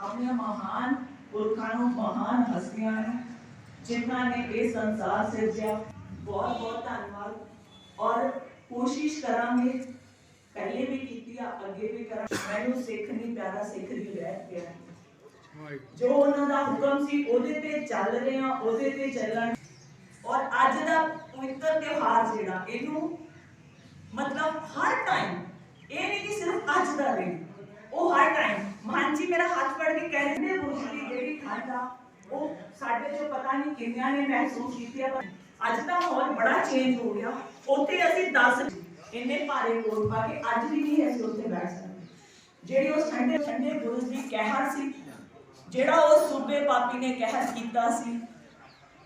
अपने महान पुरखों महान हस्तियां जिन्होंने ये संसार सिरजा। बहुत बहुत धन्यवाद और कोशिश करांगे, पहले भी की अगे भी करा। मैं सिख नहीं प्यारा सिख नहीं रह गया जो उन्होंने हुक्म सी ओदे ते चल रहे हैं, ओदे ते चलन। और अज दा पवित्र त्योहार जिहड़ा इनू मतलब हर टाइम ये नहीं कि सिर्फ अज दा दिन, वो हर टाइम मान जी मेरा हाथ फड़ के कह रहे बुर्ज की जेहड़ी ठंड आ वो साडे जो पता नहीं किन्नियां ने महसूस की है। पर अज दा माहौल बड़ा चेंज हो गया। उत्थे असीं 10 इन्ने भारे कोट पा के अज भी नहीं असीं उत्थे बैठ सकते। जेहड़ी उस ठंडे ठंडे बुर्ज की कहर सी, जेहड़ा उस सूबे पापी ने कहर कीता सी,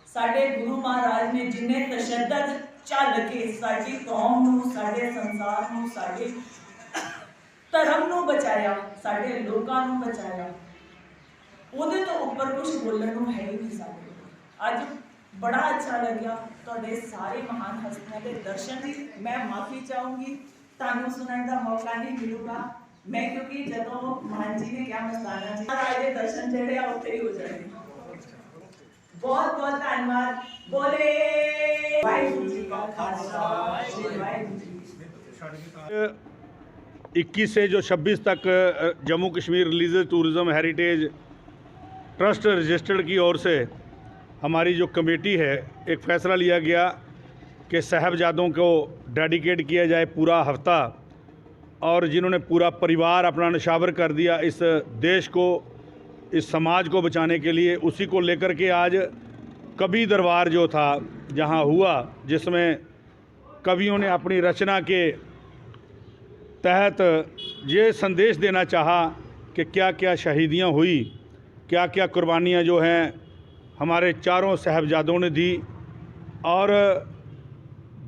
साडे गुरु महाराज ने जिन्ने तशद्दद झल के साडी कौम नूं, साडे संसार नूं, साडे धर्म नूं बचाया, साडे लोकां नूं बचाया, ਉਹਦੇ तो ऊपर कुछ बोलने को है ही नहीं साडे। अज बड़ा अच्छा लग्या तुहाडे सारे महान हस्तियों के दर्शन की। मैं माफ़ी चाहूँगी, तुहानूं सुनने का मौका नहीं मिलूगा मैं, क्योंकि जदों मान जी ने क्या मस्ताना जी महाराज के दर्शन जेहड़े आ उत्थे ही हो जाने। बहुत बहुत धन्यवाद। बोले वाहिगुरू जी का खालसा, वाहिगुरू जी। 21 से जो 26 तक Jammu Kashmir religious tourism heritage trust registered की ओर से हमारी जो कमेटी है, एक फ़ैसला लिया गया कि साहबजादों को डेडिकेट किया जाए पूरा हफ्ता, और जिन्होंने पूरा परिवार अपना निशावर कर दिया इस देश को, इस समाज को बचाने के लिए, उसी को लेकर के आज कवि दरबार जो था जहां हुआ, जिसमें कवियों ने अपनी रचना के तहत ये संदेश देना चाहा कि क्या क्या शहीदियाँ हुई, क्या क्या कुर्बानियाँ जो हैं हमारे चारों साहबजादों ने दी। और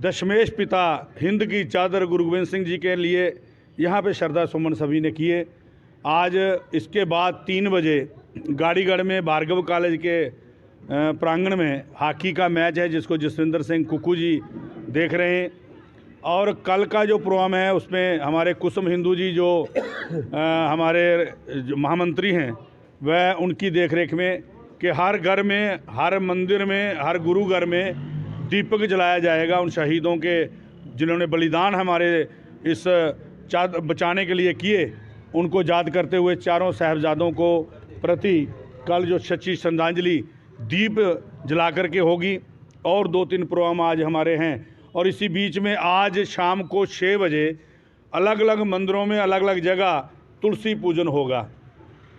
दशमेश पिता हिंद की चादर गुरु गोविंद सिंह जी के लिए यहाँ पे श्रद्धा सुमन सभी ने किए। आज इसके बाद 3 बजे गाड़ीगढ़ में भार्गव कॉलेज के प्रांगण में हॉकी का मैच है, जिसको जसविंदर सिंह कुक्कू जी देख रहे हैं। और कल का जो प्रोग्राम है उसमें हमारे कुसुम हिंदू जी जो हमारे महामंत्री हैं, वह उनकी देखरेख में कि हर घर में, हर मंदिर में, हर गुरु घर में दीपक जलाया जाएगा उन शहीदों के जिन्होंने बलिदान हमारे इस बचाने के लिए किए, उनको याद करते हुए चारों साहबजादों को प्रति कल जो सच्ची श्रद्धांजलि दीप जला कर के होगी। और 2-3 प्रोग्राम आज हमारे हैं। और इसी बीच में आज शाम को 6 बजे अलग अलग मंदिरों में अलग अलग जगह तुलसी पूजन होगा,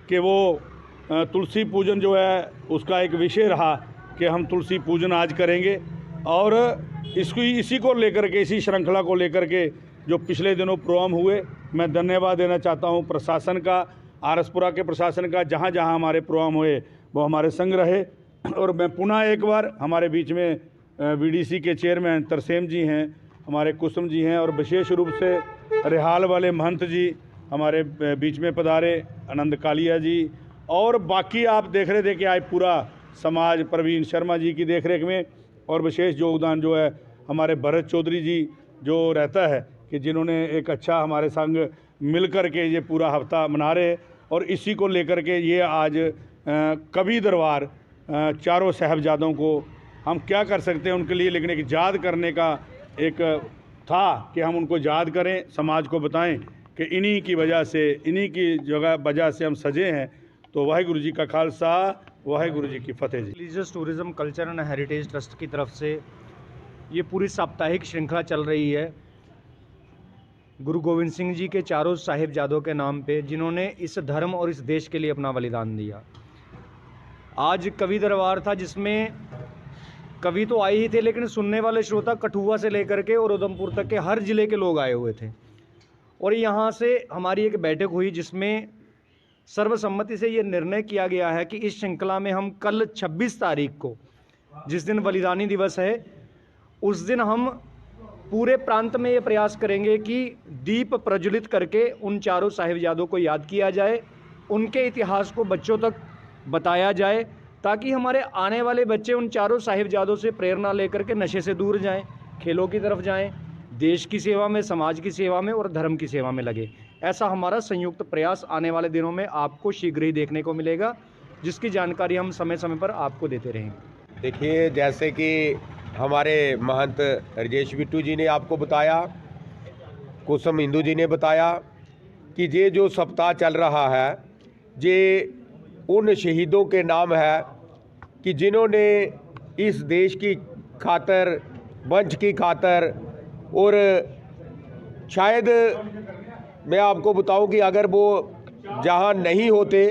कि वो तुलसी पूजन जो है उसका एक विषय रहा कि हम तुलसी पूजन आज करेंगे। और इसी को लेकर के, इसी श्रृंखला को लेकर के जो पिछले दिनों प्रोग्राम हुए, मैं धन्यवाद देना चाहता हूं प्रशासन का, आरसपुरा के प्रशासन का, जहां जहां हमारे प्रोग्राम हुए वो हमारे संग रहे। और मैं पुनः एक बार, हमारे बीच में वीडीसी के चेयरमैन तरसेम जी हैं, हमारे कुसुम जी हैं, और विशेष रूप से रिहाल वाले महंत जी हमारे बीच में पधारे, आनंद कालिया जी, और बाकी आप देख रहे थे कि आज पूरा समाज प्रवीण शर्मा जी की देखरेख में। और विशेष योगदान जो है हमारे भरत चौधरी जी जो रहता है, कि जिन्होंने एक अच्छा हमारे संग मिल कर के ये पूरा हफ्ता मना रहे। और इसी को लेकर के ये आज कवि दरबार चारों साहबजादों को हम क्या कर सकते हैं उनके लिए, लेकिन एक याद करने का एक था कि हम उनको याद करें, समाज को बताएं कि इन्हीं की वजह से, इन्हीं की वजह से हम सजे हैं। तो वाहिगुरु जी का खालसा, वाहिगुरु जी की फतेह जी। Religious tourism culture and heritage trust की तरफ से ये पूरी साप्ताहिक श्रृंखला चल रही है गुरु गोविंद सिंह जी के चारों साहिबजादों के नाम पे, जिन्होंने इस धर्म और इस देश के लिए अपना बलिदान दिया। आज कवि दरबार था, जिसमें कवि तो आए ही थे, लेकिन सुनने वाले श्रोता कठुआ से लेकर के और उधमपुर तक के हर ज़िले के लोग आए हुए थे। और यहाँ से हमारी एक बैठक हुई, जिसमें सर्वसम्मति से ये निर्णय किया गया है कि इस श्रृंखला में हम कल 26 तारीख को, जिस दिन बलिदानी दिवस है, उस दिन हम पूरे प्रांत में ये प्रयास करेंगे कि दीप प्रज्वलित करके उन चारों साहिबजादों को याद किया जाए, उनके इतिहास को बच्चों तक बताया जाए, ताकि हमारे आने वाले बच्चे उन चारों साहिबजादों से प्रेरणा लेकर के नशे से दूर जाएं, खेलों की तरफ जाएं, देश की सेवा में, समाज की सेवा में और धर्म की सेवा में लगे। ऐसा हमारा संयुक्त प्रयास आने वाले दिनों में आपको शीघ्र ही देखने को मिलेगा, जिसकी जानकारी हम समय समय पर आपको देते रहेंगे। देखिए, जैसे कि हमारे महंत राजेश बिट्टू जी ने आपको बताया, कुसुम हिंदू जी ने बताया कि ये जो सप्ताह चल रहा है ये उन शहीदों के नाम है कि जिन्होंने इस देश की खातर, वंश की खातर, और शायद मैं आपको बताऊं कि अगर वो जहां नहीं होते,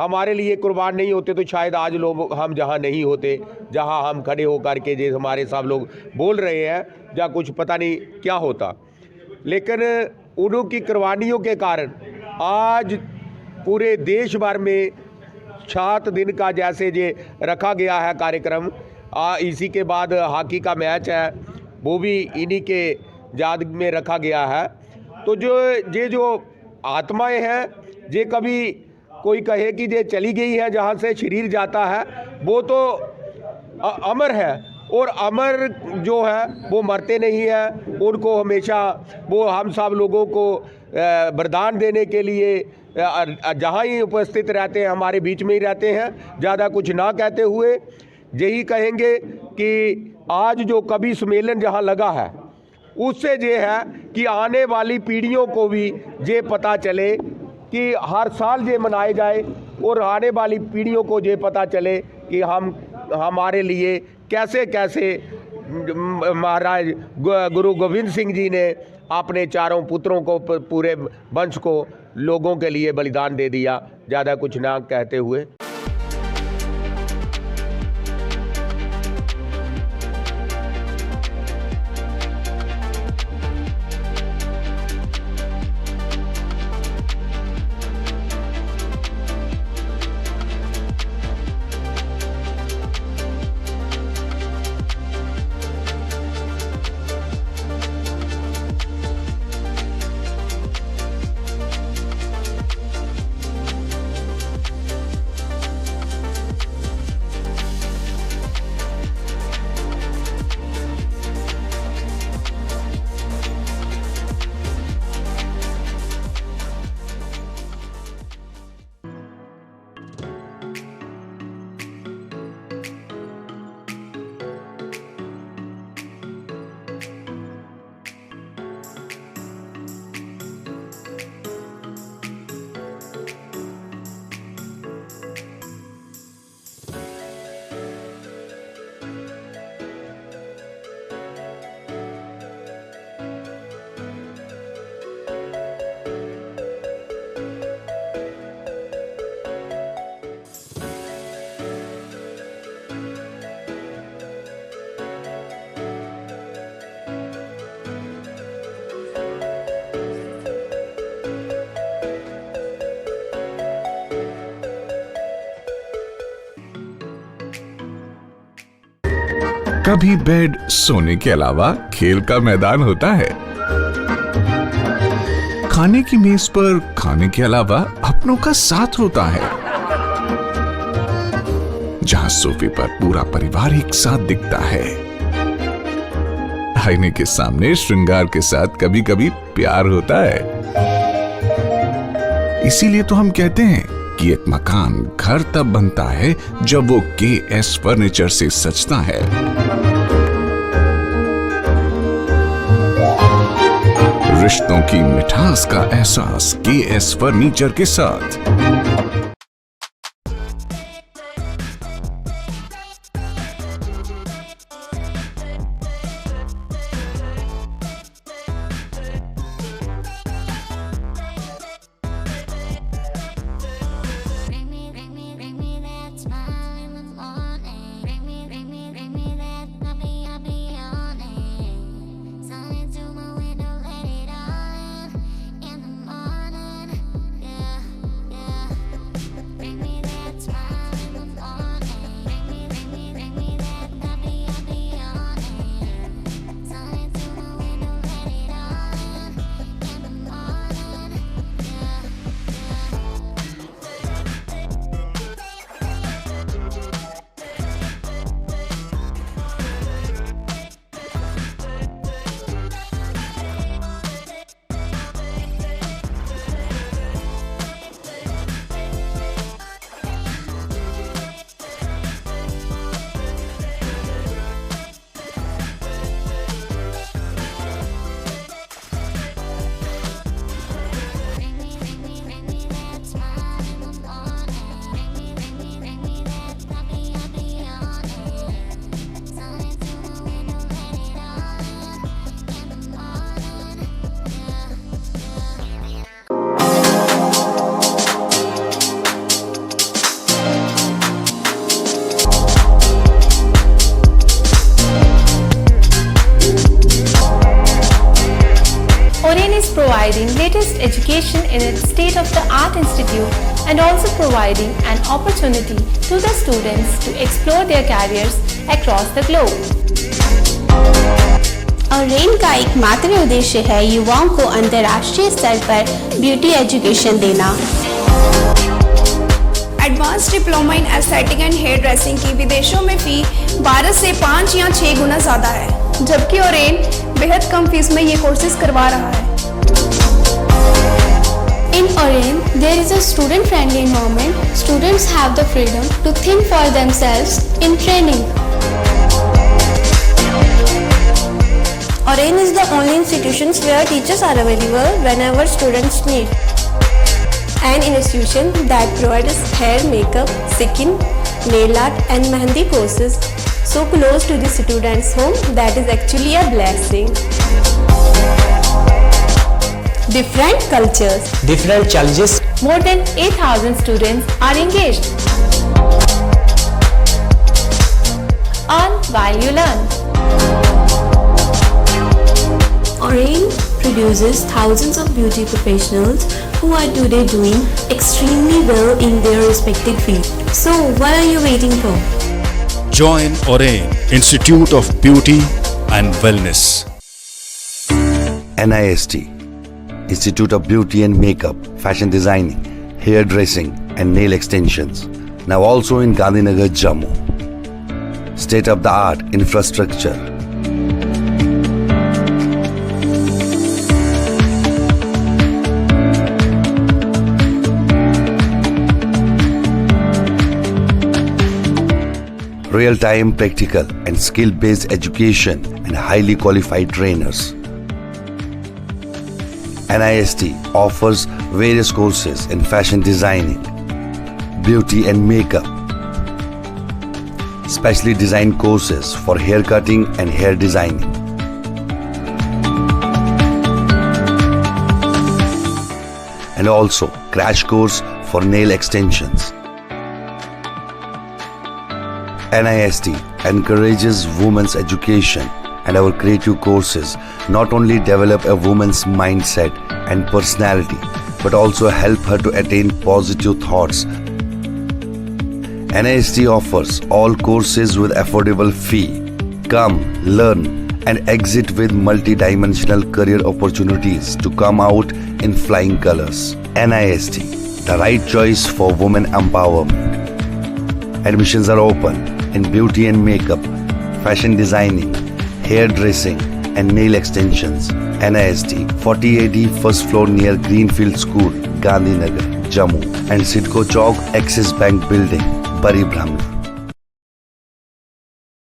हमारे लिए कुर्बान नहीं होते, तो शायद आज लोग हम जहां नहीं होते, जहां हम खड़े होकर के जो हमारे साथ लोग बोल रहे हैं, या कुछ पता नहीं क्या होता। लेकिन उनकी कुर्बानियों के कारण आज पूरे देश भर में 7 दिन का जैसे ये रखा गया है कार्यक्रम, इसी के बाद हॉकी का मैच है वो भी इन्हीं के याद में रखा गया है। तो जो आत्माएं हैं, ये कभी कोई कहे कि ये चली गई है, जहाँ से शरीर जाता है वो तो अमर है, और अमर जो है वो मरते नहीं है। उनको हमेशा वो हम सब लोगों को वरदान देने के लिए जहाँ ही उपस्थित रहते हैं, हमारे बीच में ही रहते हैं। ज़्यादा कुछ ना कहते हुए यही कहेंगे कि आज जो कवि सम्मेलन जहाँ लगा है, उससे ये है कि आने वाली पीढ़ियों को भी ये पता चले कि हर साल ये मनाए जाए, और आने वाली पीढ़ियों को ये पता चले कि हमारे लिए कैसे कैसे महाराज गुरु गोविंद सिंह जी ने अपने चारों पुत्रों को, पूरे वंश को लोगों के लिए बलिदान दे दिया। ज़्यादा कुछ ना कहते हुए कभी बेड सोने के अलावा खेल का मैदान होता है। खाने की मेज पर खाने के अलावा अपनों का साथ होता है, जहां सोफे पर पूरा परिवार एक साथ दिखता है। आईने के सामने श्रृंगार के साथ कभी कभी प्यार होता है। इसीलिए तो हम कहते हैं कि एक मकान घर तब बनता है जब वो KS फर्नीचर से सजता है। रिश्तों की मिठास का एहसास KS फर्नीचर के साथ। providing latest education in its state-of-the-art institute and also providing an opportunity to the students to explore their careers across the globe. और रेन का एकमात्र उद्देश्य है युवाओं को अंतर्राष्ट्रीय स्तर पर ब्यूटी एजुकेशन देना। Advance diploma in aesthetic and hairdressing की विदेशों में फी 12 से 5 या 6 गुना ज़्यादा है, जबकि ओरेन बेहद कम फीस में ये कोर्सेज करवा रहा है। In Oren, there is a student-friendly environment. Students have the freedom to think for themselves in training. Oren is the only institution where teachers are available whenever students need. An institution that provides hair, makeup, skin, nail art and mehendi courses so close to the students' home that is actually a blessing. Different cultures, different challenges. More than 8,000 students are engaged. Earn while you learn. Oren produces thousands of beauty professionals who are today doing extremely well in their respective field. So what are you waiting for? Join Oren Institute of Beauty and Wellness. NIST Institute of Beauty and Makeup, Fashion Designing, Hair Dressing and Nail Extensions. Now also in Gandhinagar, Jammu. State-of-the-art infrastructure. Real-time practical and skill-based education and highly qualified trainers. NIST offers various courses in fashion designing, beauty and makeup, specially designed courses for hair cutting and hair designing. And also crash course for nail extensions. NIST encourages women's education, and our creative courses not only develop a woman's mindset and personality, but also help her to attain positive thoughts. NIST offers all courses with affordable fee. Come, learn, and exit with multi-dimensional career opportunities to come out in flying colors. NIST, the right choice for women empowerment. Admissions are open in beauty and makeup, fashion designing, hair dressing and nail extensions. NIST 40AD first floor near Greenfield School, Gandhinagar, Jammu, and Sidco Chowk Axis Bank Building, Bari Brahmana.